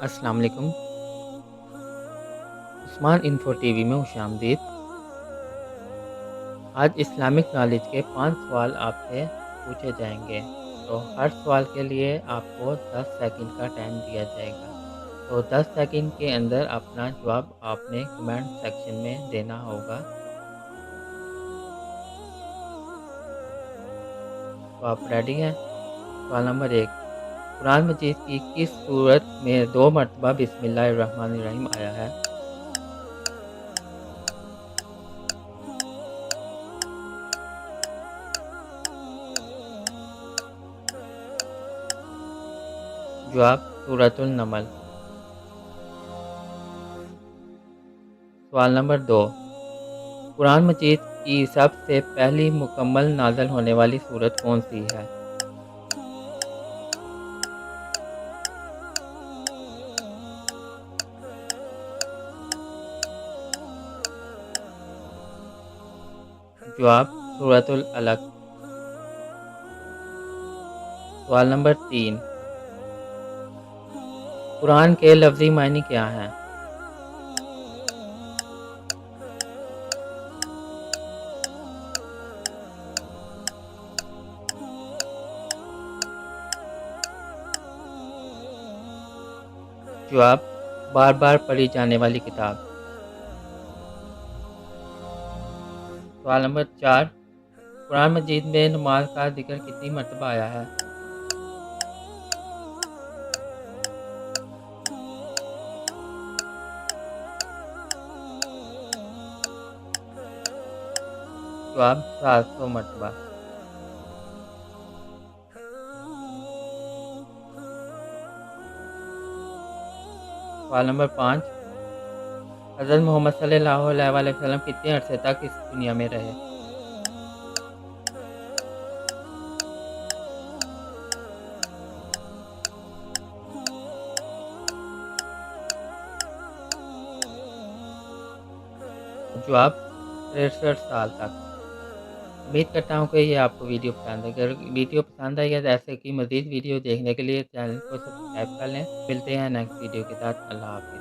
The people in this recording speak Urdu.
السلام علیکم۔ عثمان انفو ٹی وی میں خوش آمدید۔ آج اسلامک نالج کے 5 سوال آپ سے پوچھے جائیں گے، تو ہر سوال کے لیے آپ کو 10 سیکنڈ کا ٹائم دیا جائے گا، تو 10 سیکنڈ کے اندر اپنا جواب آپ نے کمنٹ سیکشن میں دینا ہوگا۔ تو آپ ریڈی ہیں؟ سوال نمبر 1، قرآن مجید کی کس سورت میں 2 مرتبہ بسم اللہ الرحمن الرحیم آیا ہے؟ جواب سورۃ النمل۔ سوال نمبر 2، قرآن مجید کی سب سے پہلی مکمل نازل ہونے والی سورت کون سی ہے؟ جواب سورۃ العلق۔ سوال نمبر 3، قرآن کے لفظی معنی کیا ہیں؟ جواب بار بار پڑھی جانے والی کتاب۔ سوال نمبر 4، قرآن مجید میں نماز کا ذکر کتنی مرتبہ آیا ہے؟ جواب 700 مرتبہ۔ سوال نمبر 5، حضرت محمد صلی اللہ علیہ وآلہ وسلم کتنے عرصے تک اس دنیا میں رہے؟ جواب 63 سال تک۔ امید کرتا ہوں کہ یہ آپ کو ویڈیو پسند ہے۔ اگر ویڈیو پسند آئی ہے تو ایسے کی مزید ویڈیو دیکھنے کے لیے چینل کو سبسکرائب کر لیں۔ ملتے ہیں نیکسٹ ویڈیو کے ساتھ۔ اللہ حافظ۔